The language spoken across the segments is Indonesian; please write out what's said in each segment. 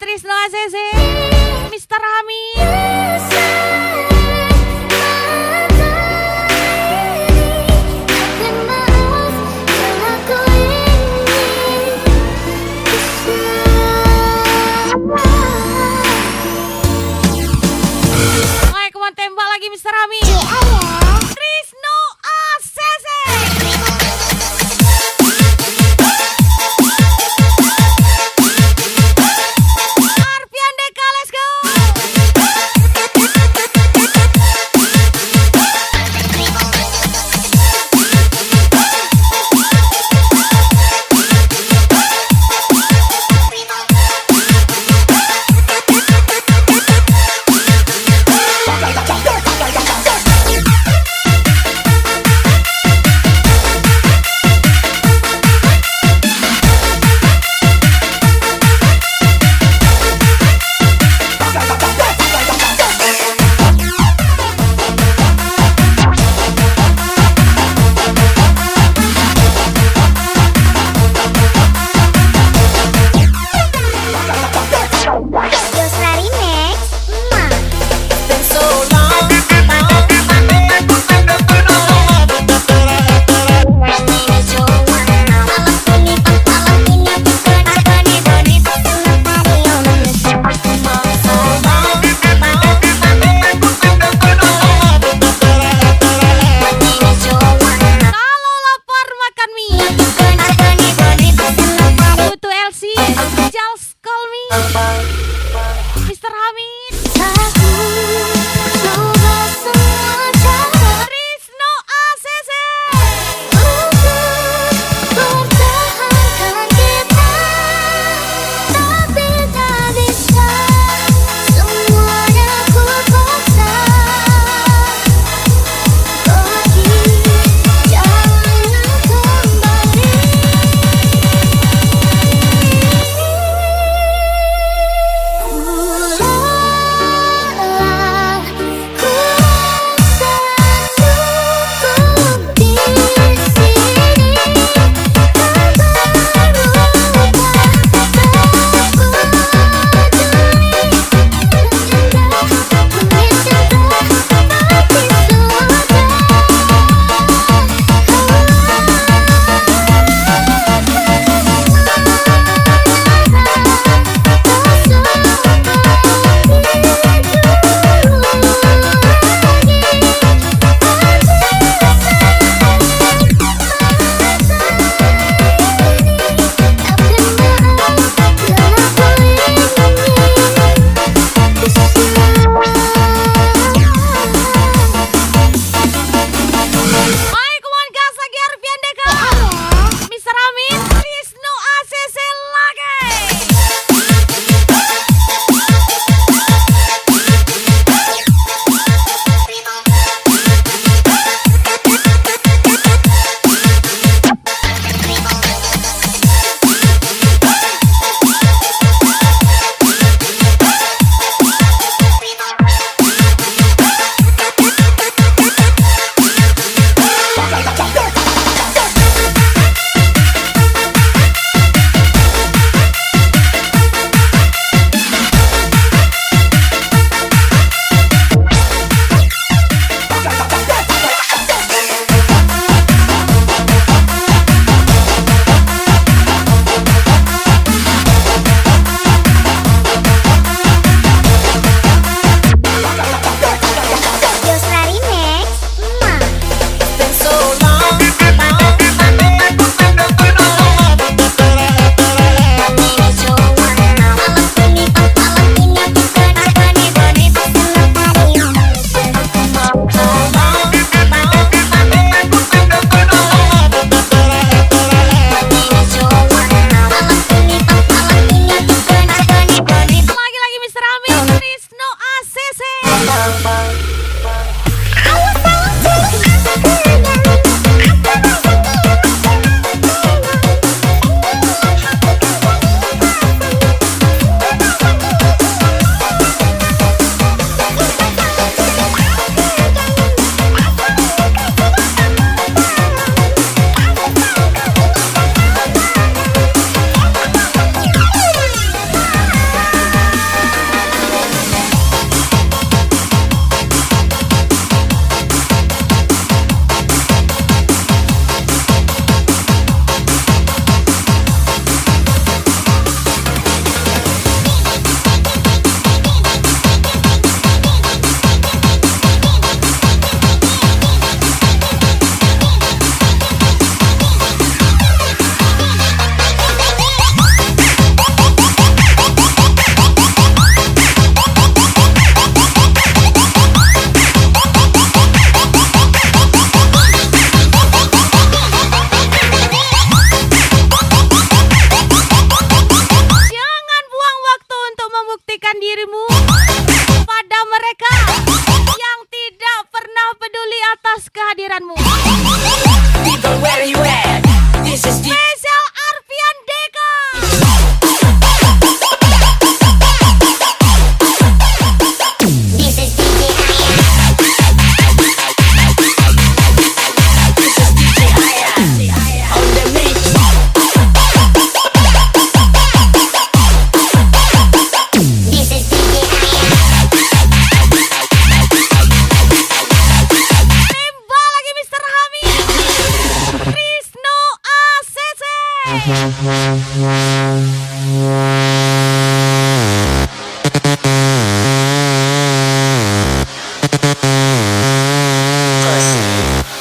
Trisno ACC, Mister Hamid. Oke, kemana tembak lagi Mister Hamid. Trisno ACC. Arpian Deka, let's go. Just call me Mister Hamid. Trisno ACC. buktikan dirimu pada mereka yang tidak pernah peduli atas kehadiranmu. People, where you at? This is the Spesial Arfian Deka. This is DJ Aya on the mix. This is DJ Tembak lagi Mr. Hamid. Trisno ACC. Pussy,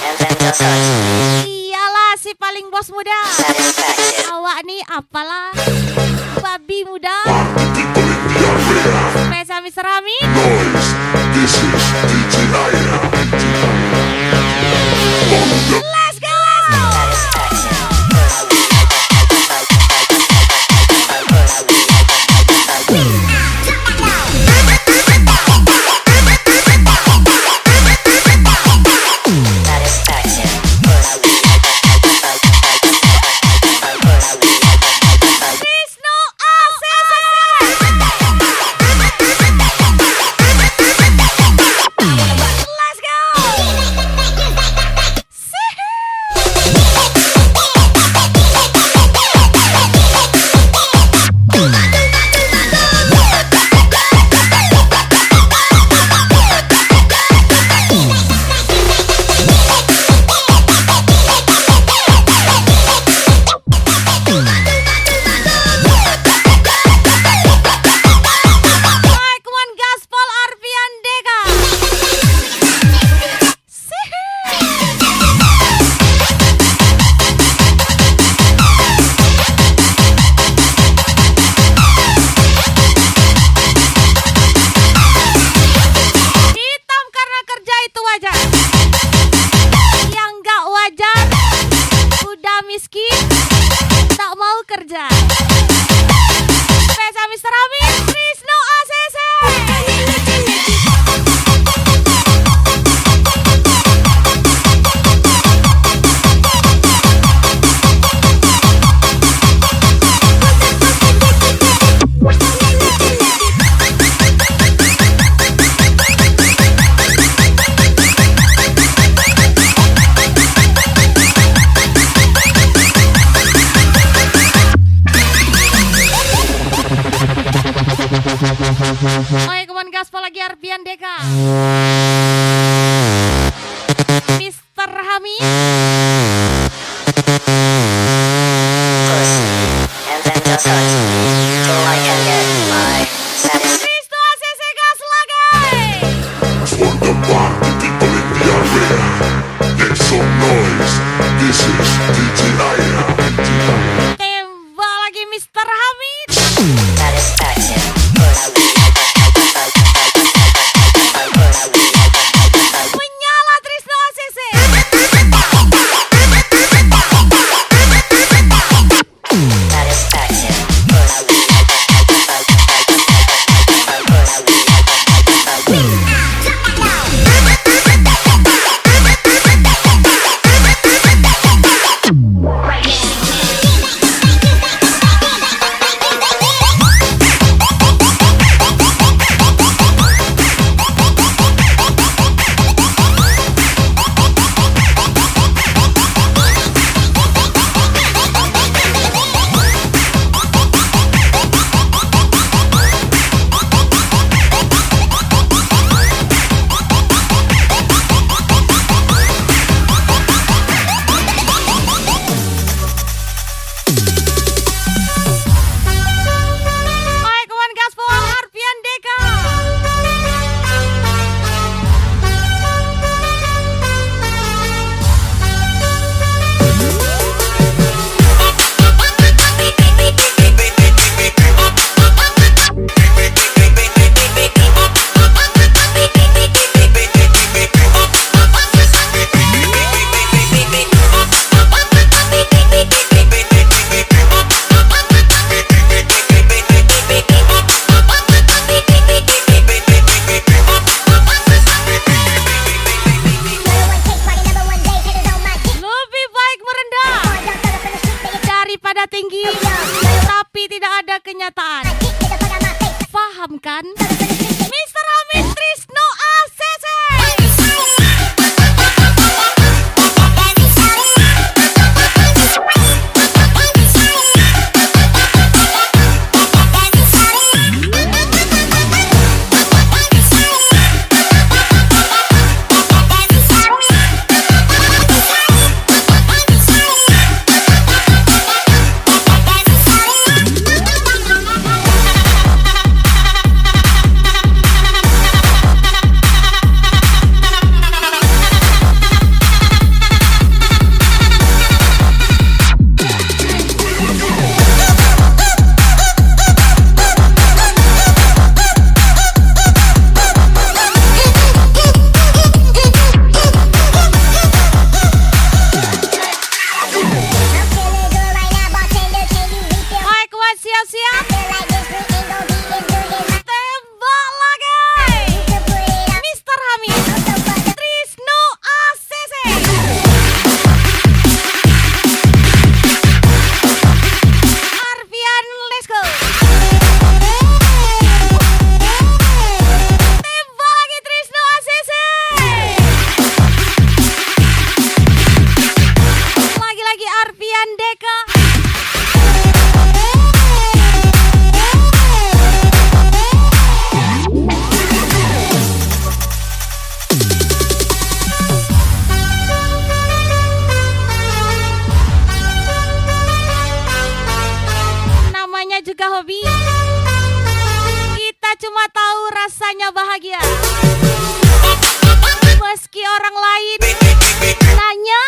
and then just touch me. Iyalah si paling bos muda. Satisfaction. Awak nih apalah babi muda. Spesial Mr. Hamid. Noise. This is DJ Aya. Let's go. Trisno ACC. Let's go. Hai, kawan gaspol Arfian Deka. Hitam karena kerja itu wajar. Yang gak wajar udah miskin tak mau kerja. Spesial Mr. Hamid, Trisno ACC. Oke, kawan gaspol lagi Arfian Deka. Mr. Hamid. Pussy, and then just touch me till I can get my satisfaction. Trisno ACC gas lagai. For the party people in the area. Make some noise. This is DJ Aya. Tembak lagi Mr. Hamid. Satisfaction. paham kan? Mr. Hamid Trisno ACC. Siap-siap. Tembak lagi. Mr. Hamid Trisno ACC. Arfian, let's go. Tembak lagi Trisno ACC. Lagi-lagi Arfian Deka. Juga hobi. Kita cuma tahu rasanya bahagia. Meski orang lain nanya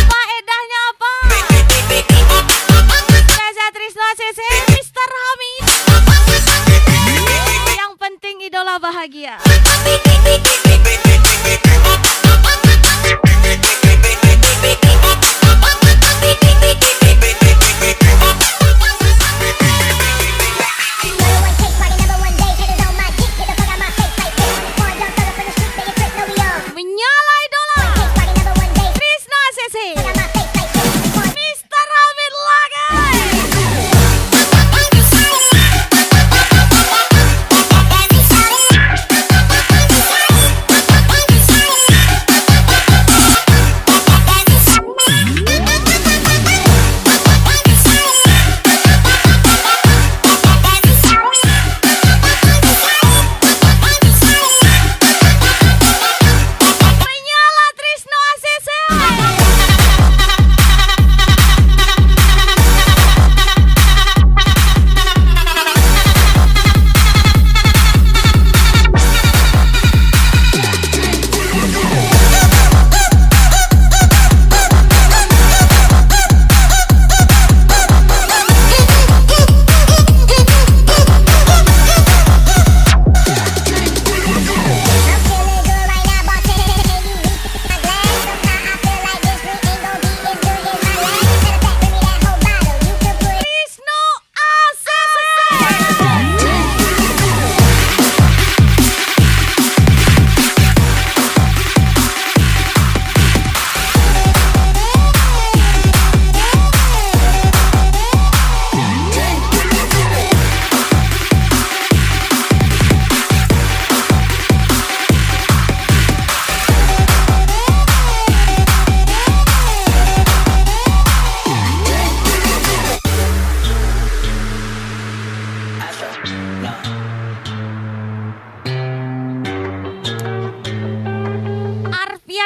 faedahnya apa. Saya Trisno ACC, Mr. Hamid. Yang penting idola bahagia.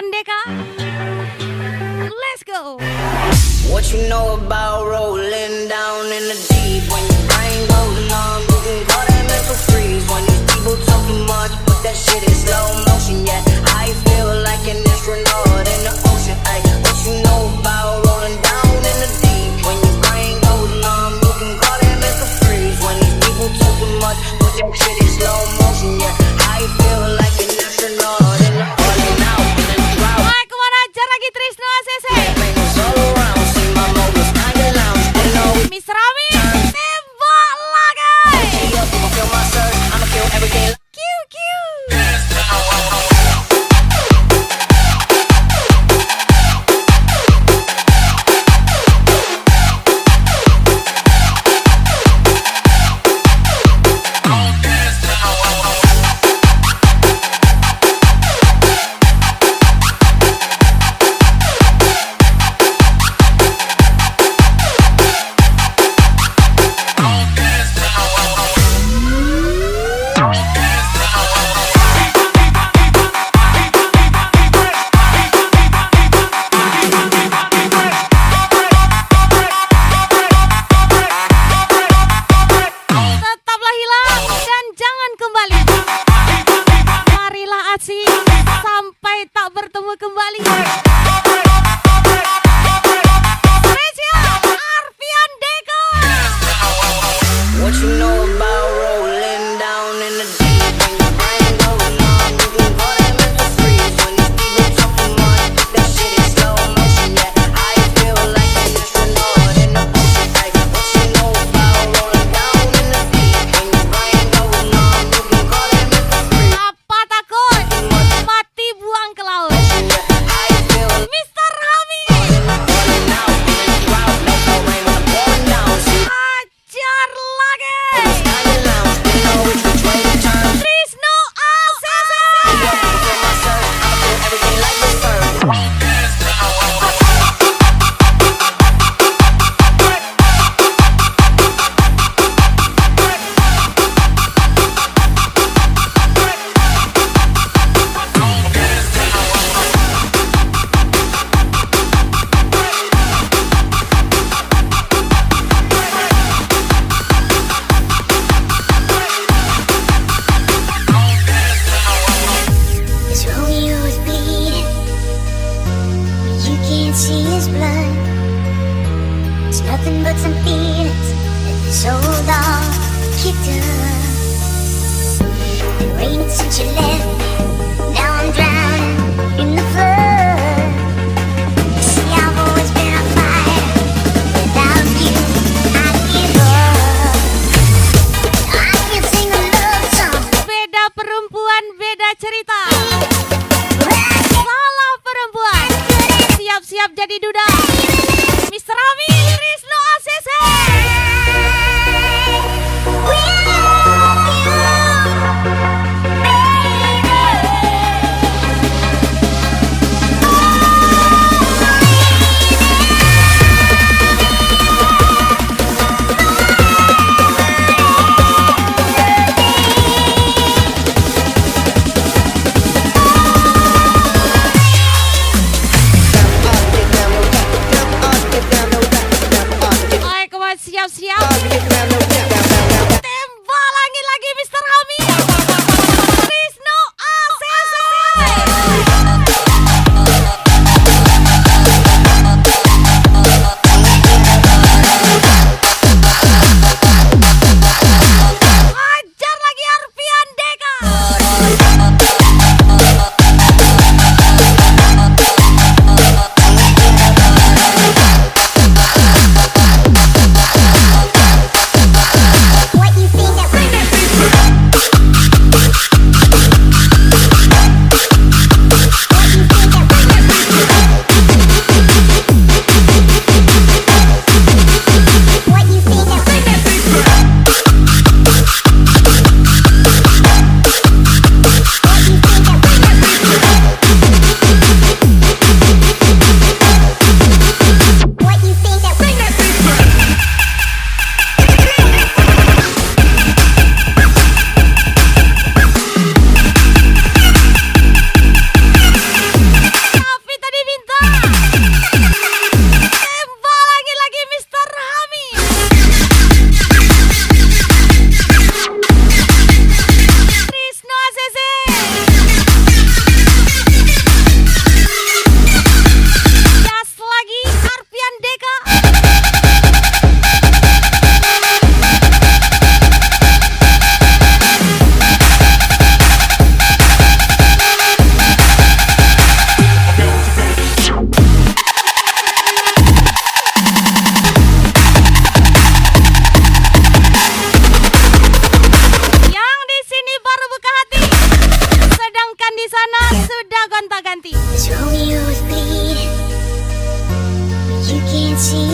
Deka. Let's go. What you know about rolling down in the deep? When your brain goes numb, you can call that mental freeze. When these people talk too much, but that shit in slow motion. Yeah, I feel like an astronaut in the ocean. Ay, what you know about rolling down in the deep? When your brain goes numb, you can call that mental freeze. When these people talk too much, but that shit in slow motion. Yeah, I feel like an astronaut in the falling out in the drought. Wah, kemana aja lagi Trisno ACC? Bangers all around, see my mobiles kinda lounge. They know it. Mr. Rami, tembak lagi. I'ma kill my search, I'ma kill everything. Q.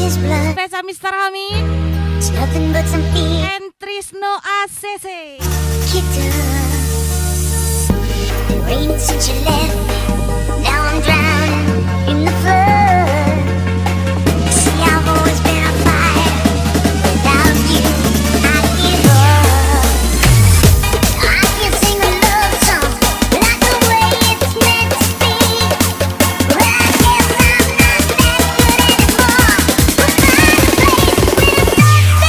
this blood. Spesial Mr. Hamid It's nothing but some fear and Trisno ACC. kicked up. The rain since you left me. Now I'm drowning in the flood. See, I've always been a fighter. Without you, I give up. I can sing a love song like the way it's meant to be. But I guess I'm not that good anymore. We'll find a place where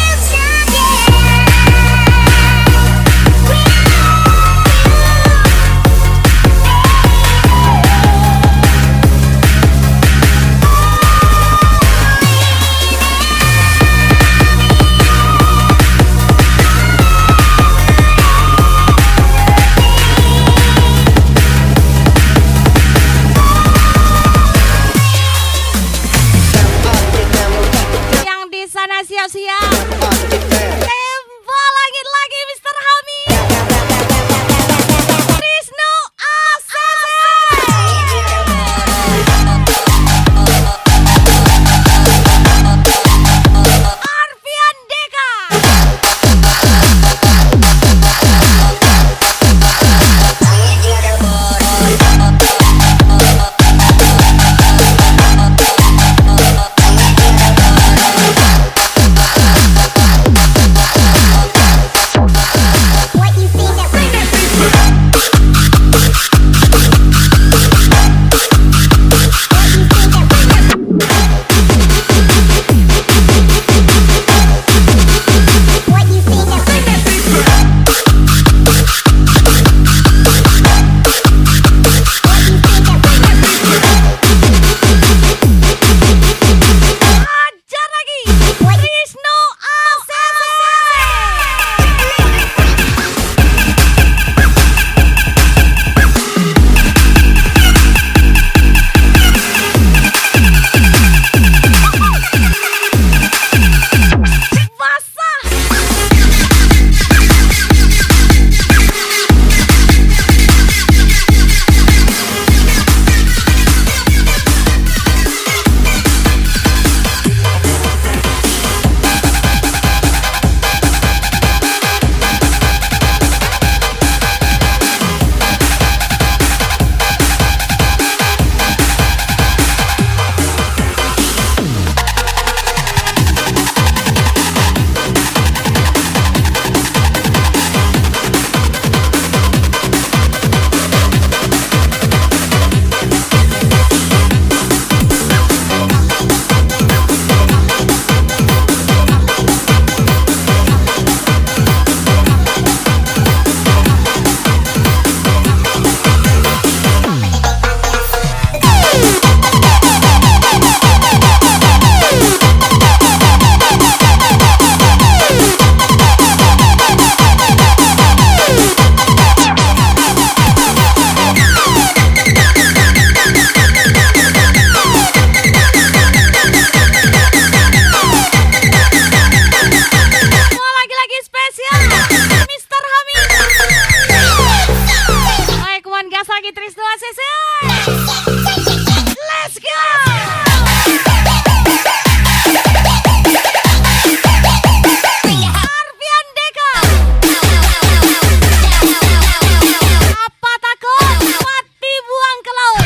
the sun feels shine, Yang di sana siap-siap. Tembak langit lagi Mr. Hamid. Trisno ACC. Arfian Deka. what you think that what you think that Ajar lagi. Trisno ACC. Basah. Mau lagi-lagi spesial Mr. Hamid. Baik, one gas lagi Trisno ACC. Let's go. Arfian Deka. Apa takut? Mati buang ke laut.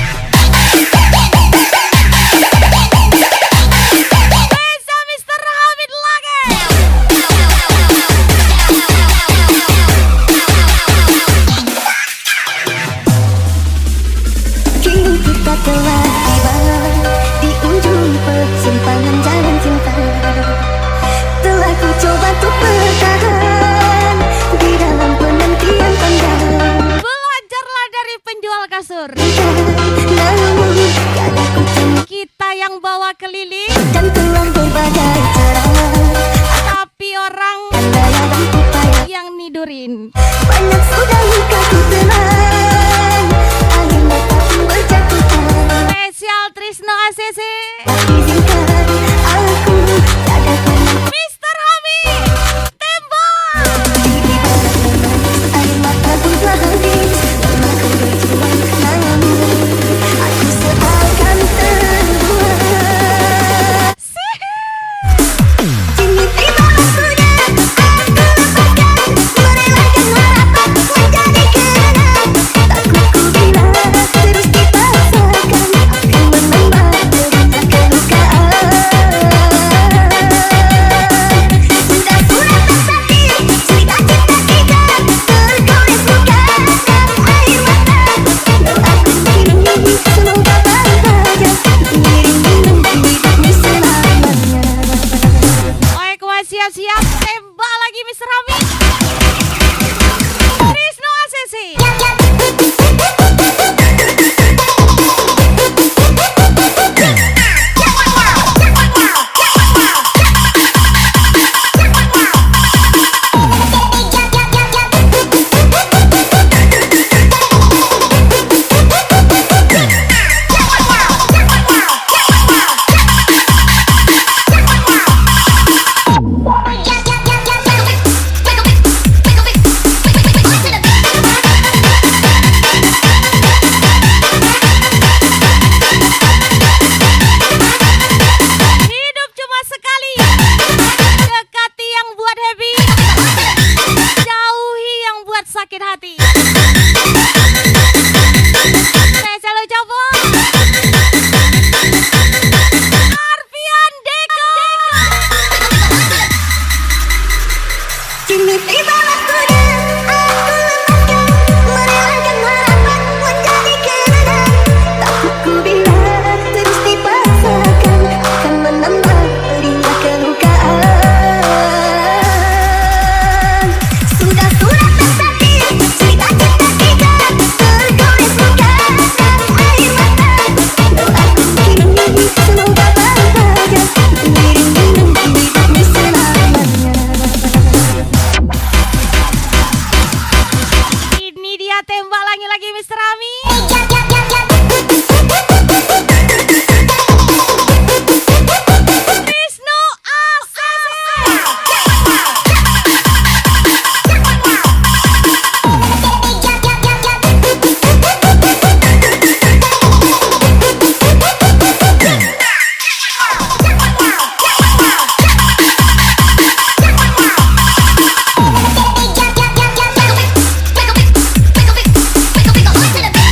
Spesial Mr. Hamid lagi. kini kita telah tiba di ujung persimpangan jalan cinta. Telah ku coba untuk bertahan di dalam penantian panjang. Belajarlah dari penjual kasur. Namun tiada ku temui Kita yang bawa keliling, dan telah berbagai cara. tapi orang Ada yang upaya yang nidurin. banyak sudah luka ku tenang. Akhirnya tak pun berjatuhan. Spesial Trisno ACC. Izinkan aku tiada pernah Mr. Hamid. Tembak. air mata pun telah habis. Memakan berjuang namun aku seakan terbuai. Sih. sakit hati. Saya selalu coba. Arfian Deka. Kini tiba waktunya aku lepaskan, merelakan harapan menjadi kenangan. Tak ku bilang terus dipaksakan, akan menambah pedihnya kelukaan. Sudah tersakit, cita-cita kita tergores luka dan air mata. Doaku kini semoga bahagia, mengiringi hidupmu selamanya. Ini dia tembak lagi Mr. Ami. Wisnu ACC. Wiggle, wiggle, wiggle, wiggle, wiggle, wiggle, wiggle, wiggle, wiggle, wiggle, wiggle, wiggle, wiggle, wiggle, wiggle, wiggle, wiggle, wiggle,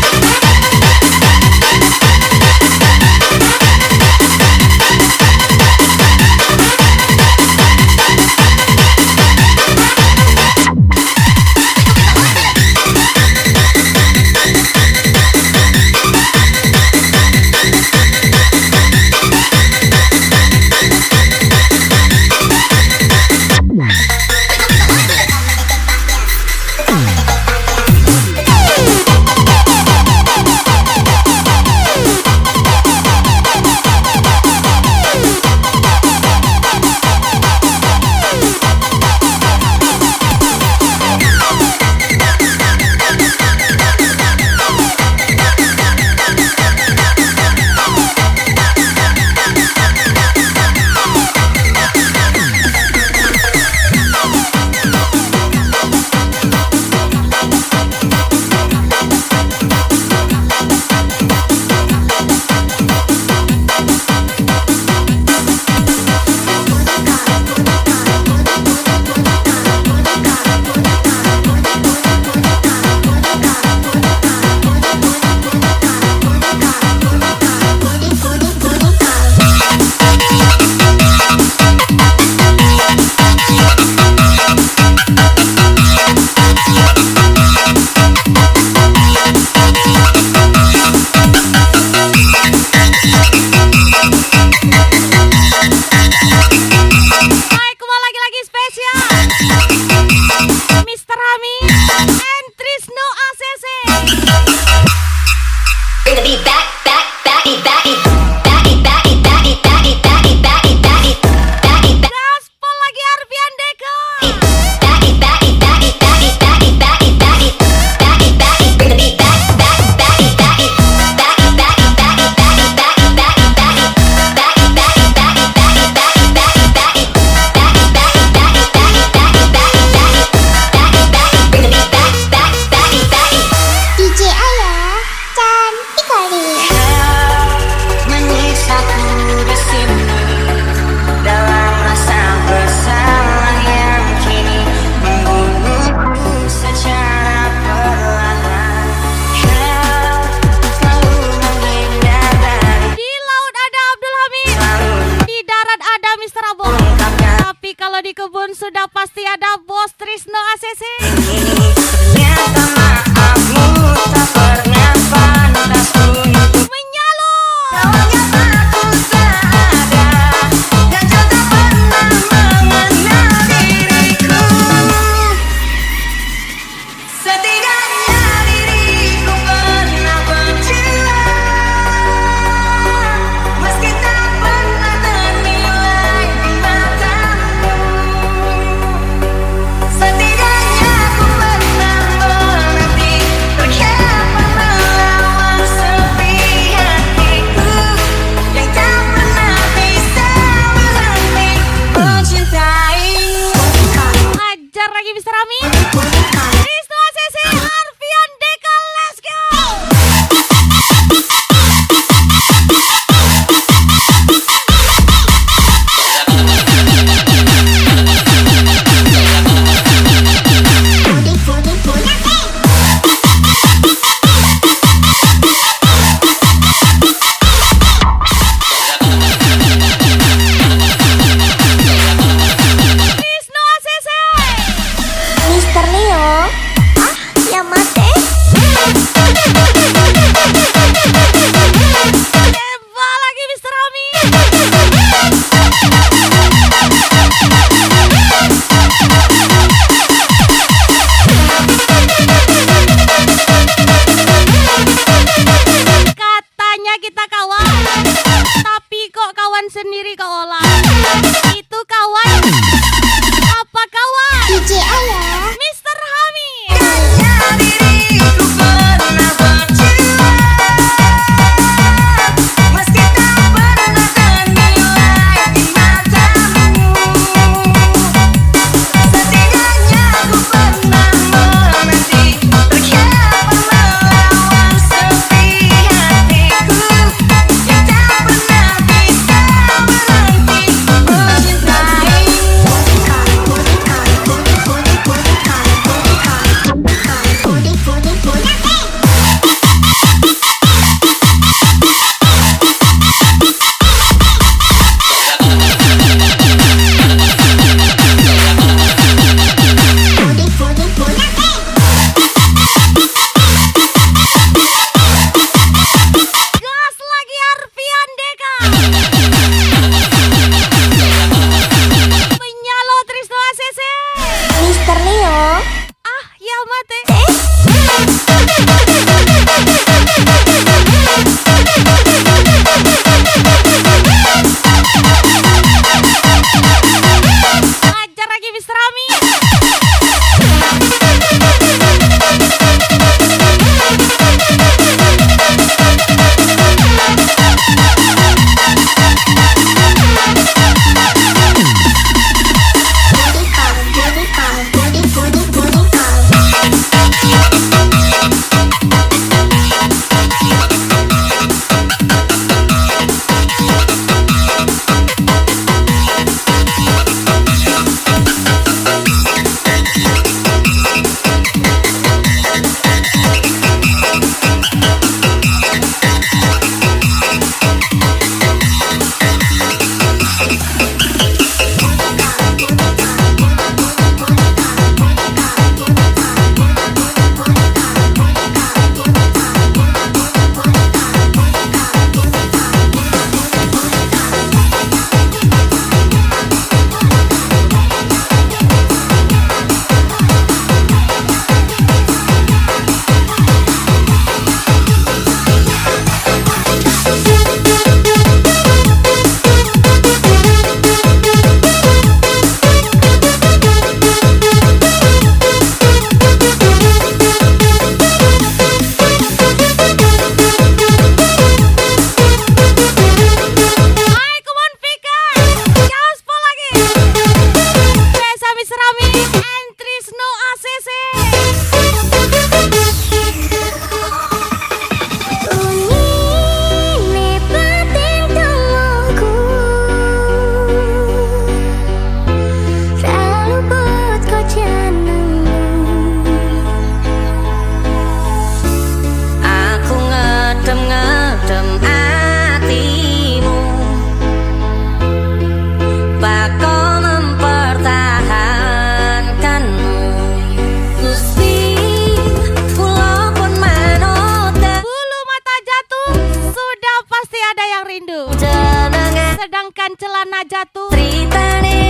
Sedangkan celana jatuh Ceritane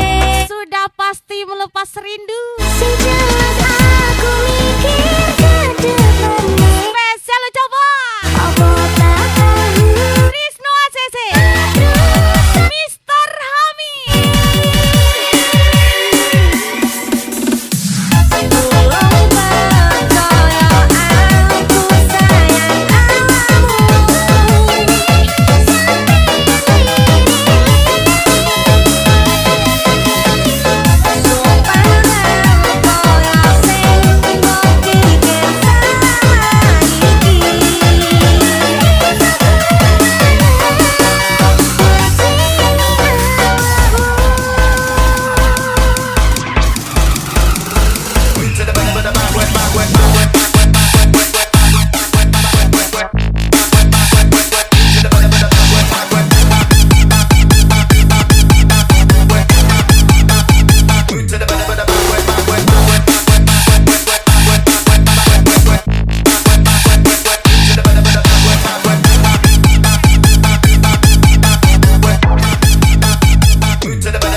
sudah pasti melepas rindu. Sejelas aku mikir ke depannya. Spesial lo coba Apa tak tahu Rizno ACC Mr. Hami. Tolong percaya aku sayang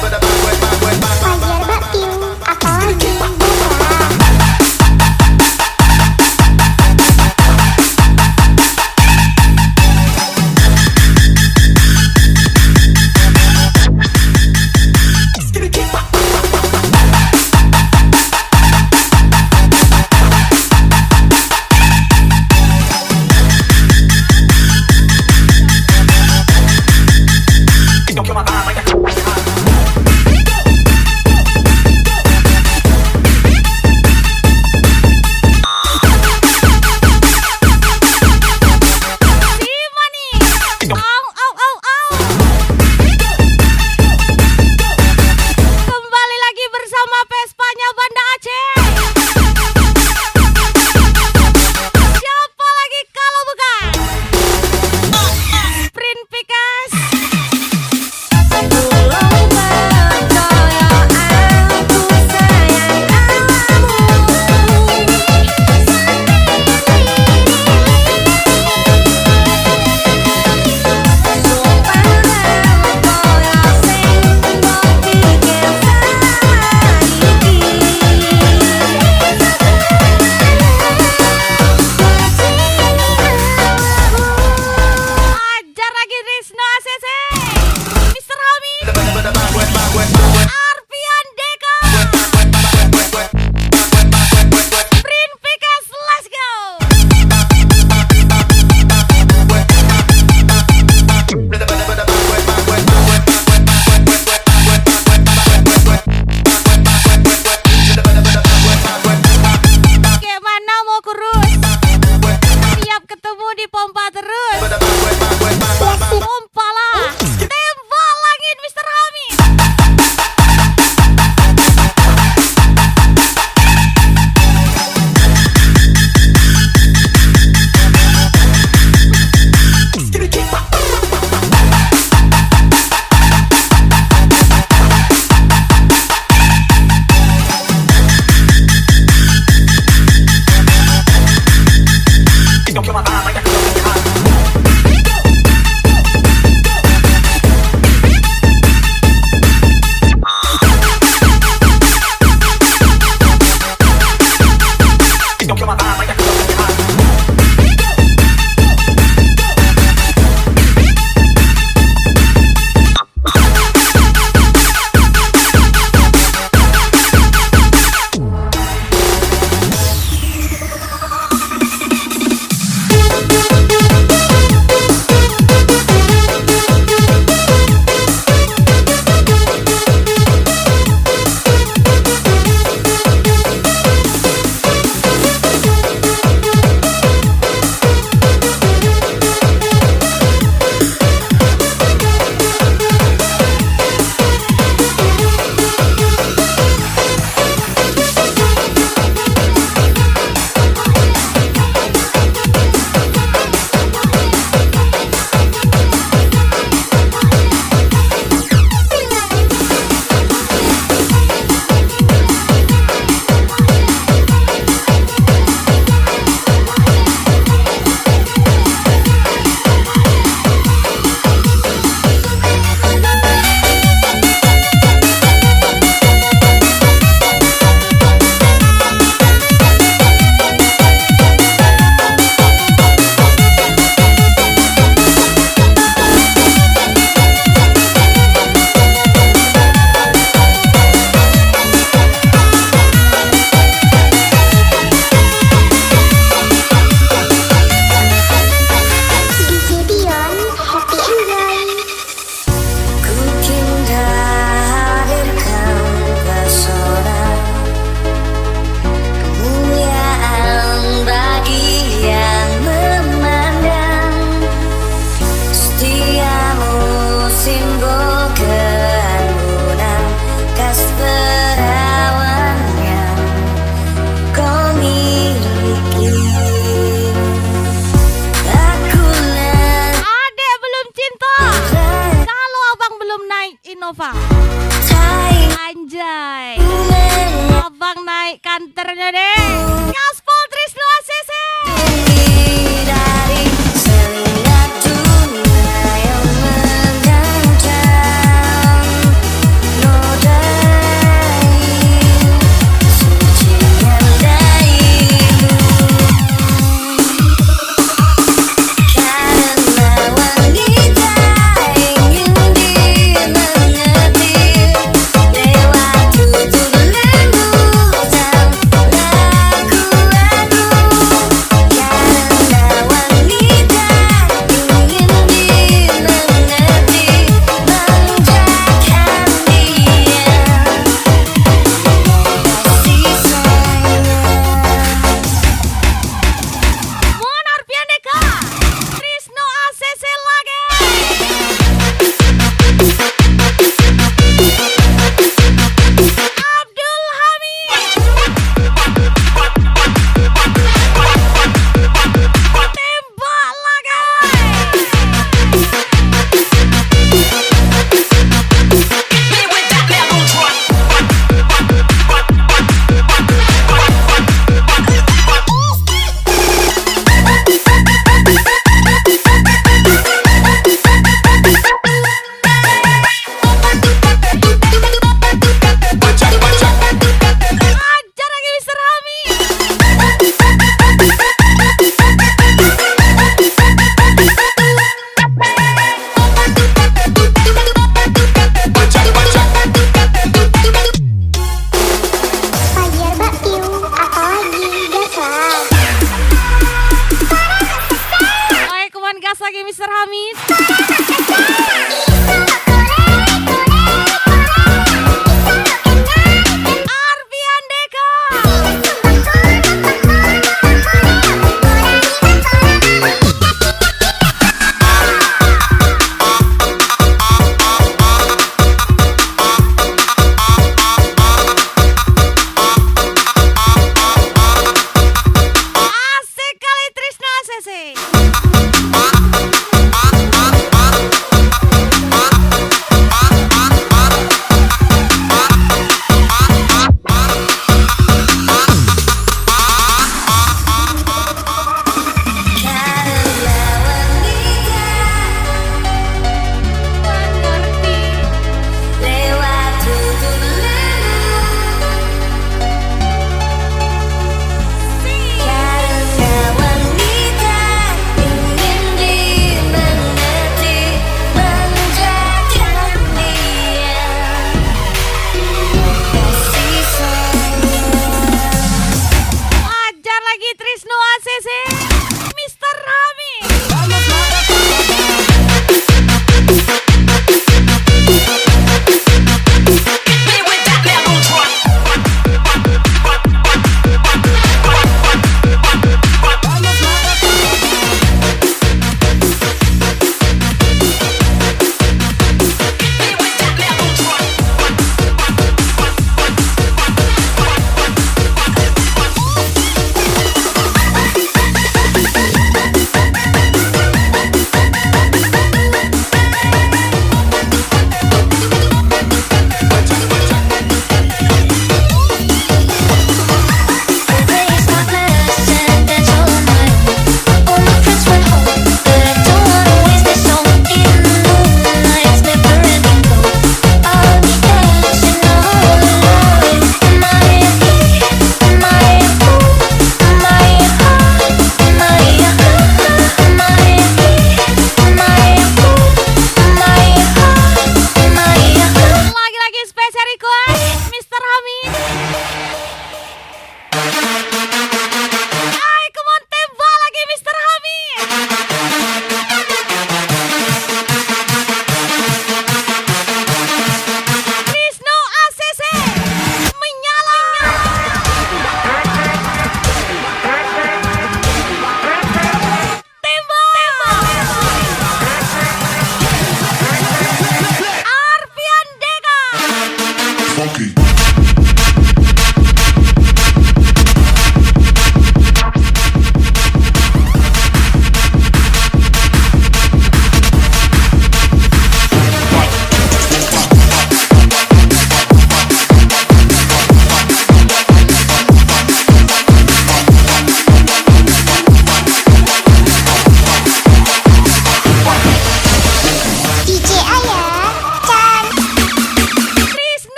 Fajar Baktiu atau Dimbara. Simani. Au au au au. Kembali lagi bersama Vespanya Banda Aceh. Siapa lagi kalau bukan Sprint Pikas. Tolong percaya aku sayang Ajar lagi Rizno ACC Mr. Hami Arfian Deka Sprint Pikas, let's go. Gimana mau kurus? Tiap ketemu di pompa terus. Pompa lah. Tembak langit Mr. Hami. gitarnya deh. Gaspol Trisno ACC. Dari selingat dunia yang mengancam, nodai sucinya daimu. Karena wanita ingin dimengerti lewat tutur lembut dan ragu-ragu. Karena wanita ingin dimengerti, manjakan dia kasih sayang. Mohon Arfian Deka. Trisno ACC lagi. Abdul Hamid. Tembak lagi. Ajar lagi Mr. Hamid. Fajar Bakiu atau lagi biasa. Waalaikumsalam gas lagi Mr. Hamid. Arfian Deka. Asik kali Trisno ACC. Mengerti. Lewat tutur lembut. Karena wanita ingin dimengerti, manjakan dia kasih sayang. Ajar lagi Trisno ACC. Mr. Hamid.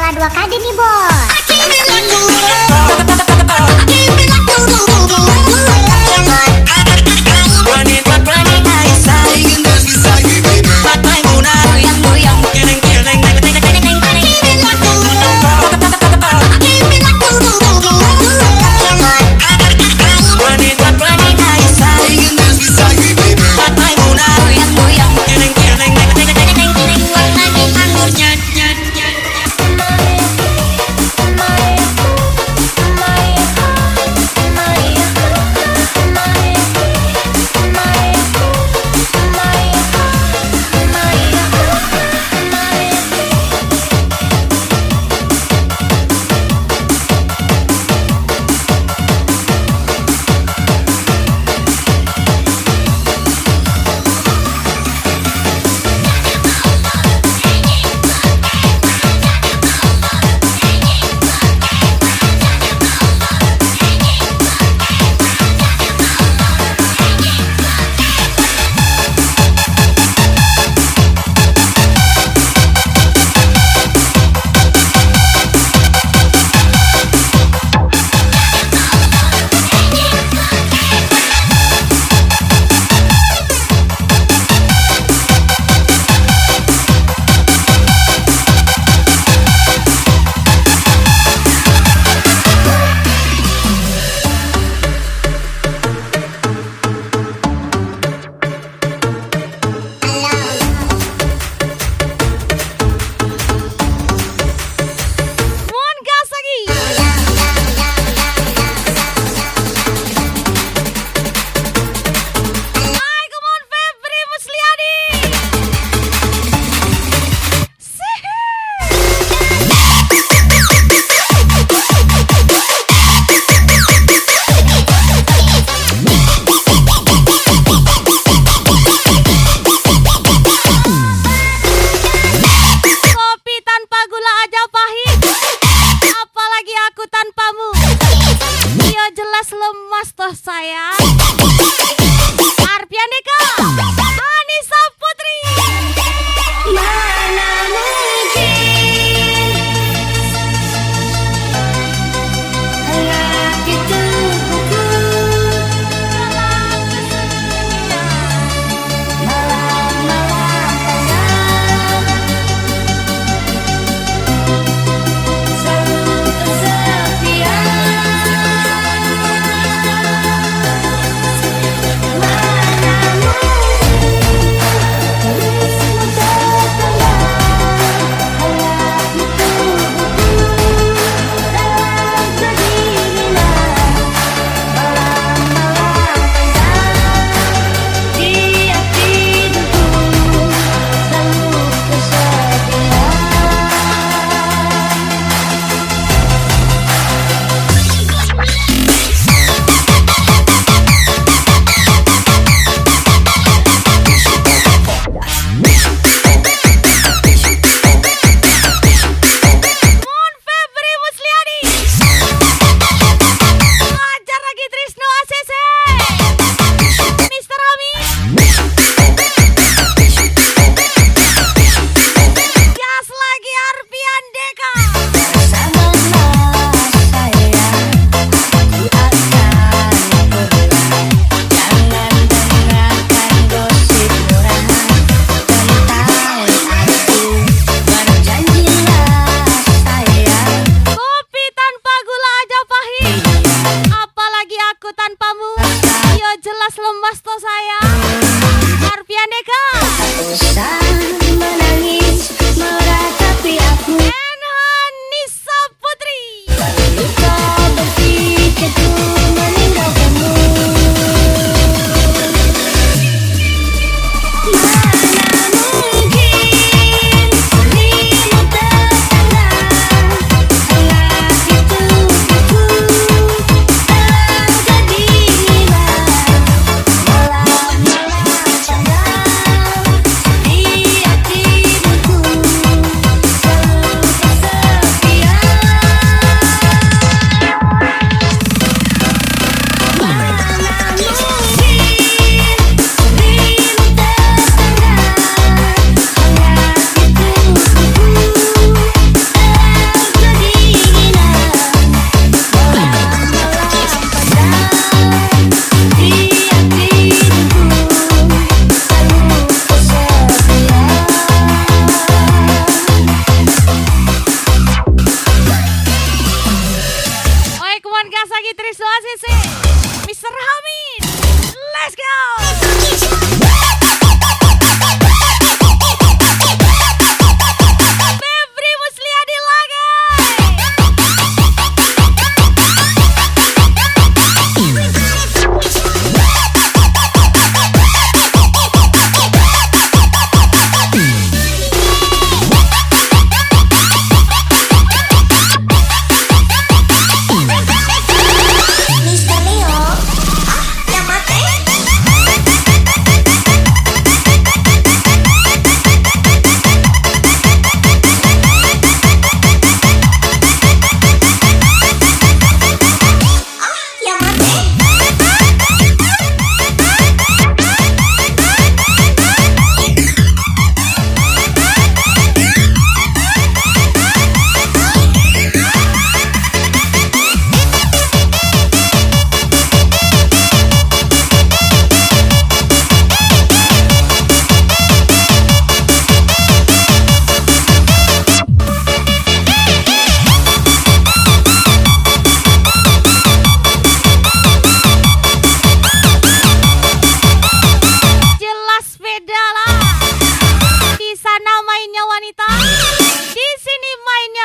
salah 2 kali nih bos.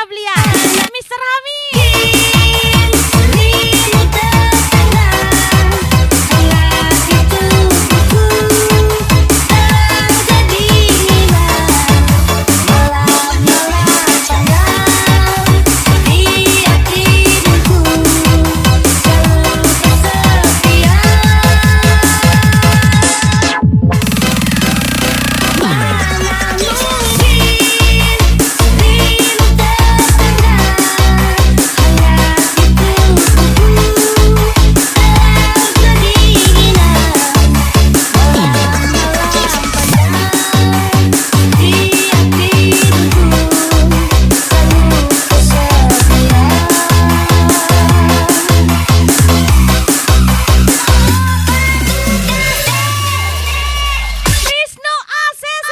Feblian, Mr. Hamid. Wisnu ACC.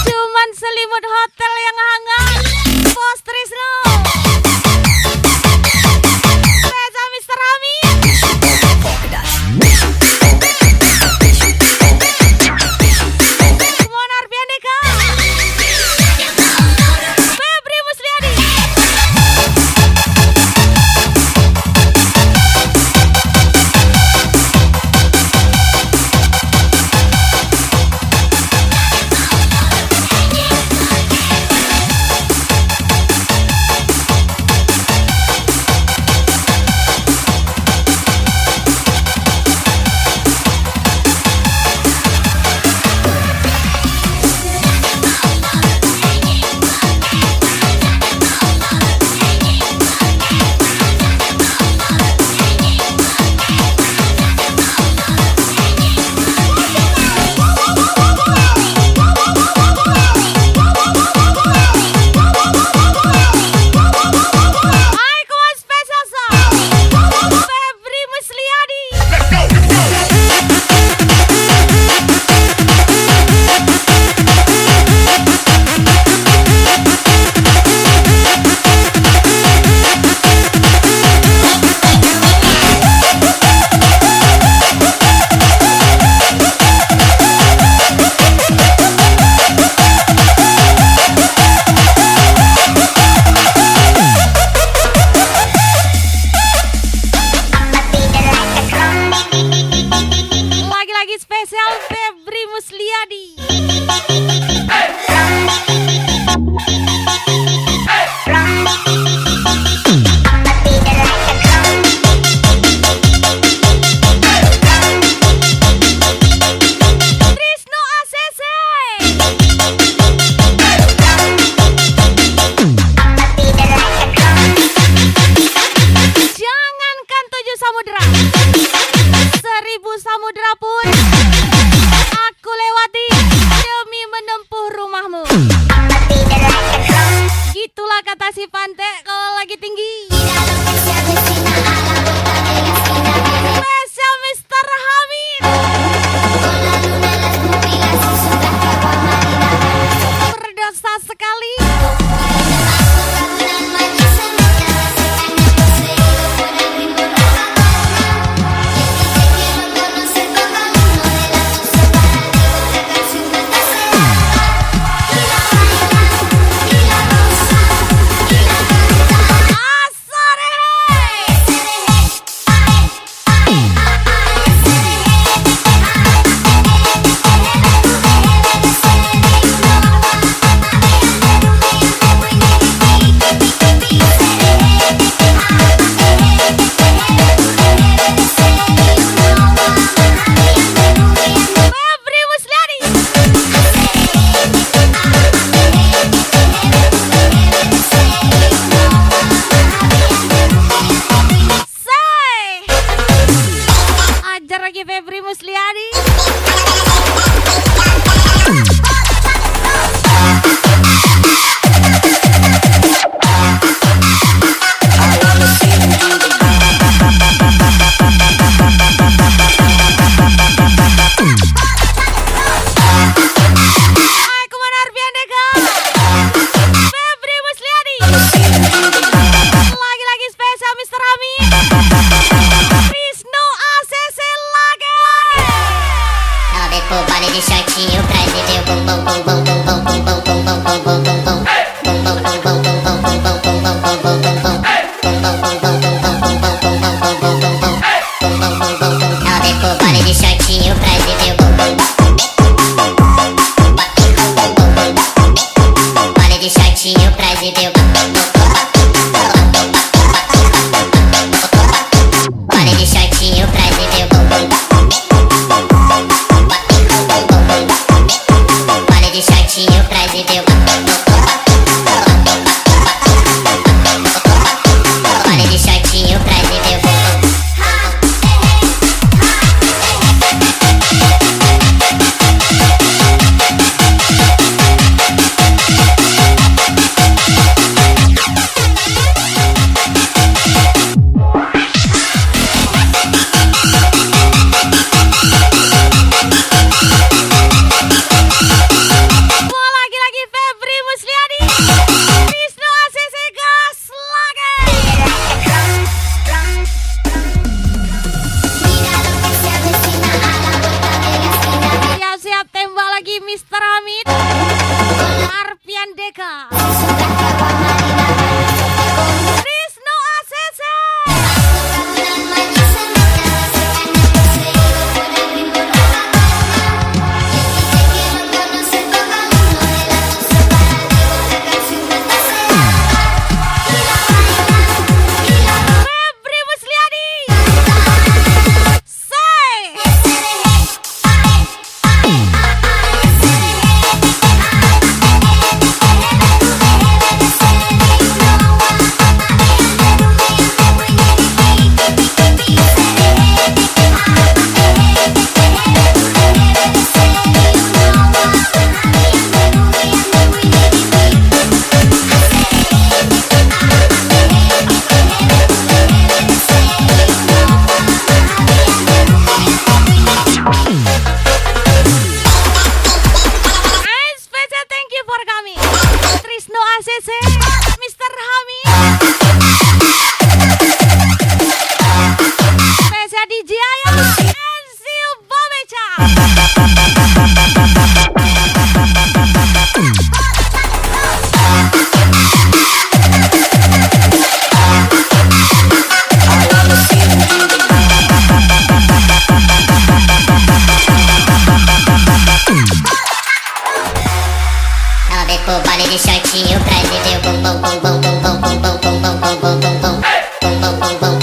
Cuman selimut hotel yang hangat. Bos Trisno. Reza Mr. Hamid. Monar Piandeka. Febri Musliadi. Icon spesial song Febri Musliadi. Lagi-lagi spesial Febri Musliadi. Trisno ACC. Jangankan 7 samudera, 1000 samudera pun aku lewati demi menempuh rumahmu. Gitulah kata si Pante kalau lagi tinggi. Spesial Mr. Hamid. Berdosa sekali. de shortinho pra ver o bum bum bum bum bum bum bum bum bum bum bum bum bum bum. Bum bum bum bum bum bum bum bum bum bum bum bum bum bum. Bum bum bum bum bum bum bum bum bum bum bum bum bum bum. Bum bum bum bum bum. Ela decou baile de shortinho pra ver o bum bum. Baile de shortinho pra ver o bum bum. Baile de shortinho pra ver o bum bum. Baile de shortinho pra ver o bum bum. Baile de shortinho pra ver o bum bum. Mau lagi-lagi Febri Musliani, Wisnu ACC gas lagi. Siap-siap tembak lagi Mr. Hamid, Arpian Deka, Wisnu ACC. Febri Musliani, say. And special thank you for coming, Trisno ACC, Mr. Hamid, Special DJ Ayam, and Sil Babecha. Ela decou baile de shortinho pra ver o bum bum bum bum bum bum bum bum bum bum bum bum bum bum. Bum bum bum bum.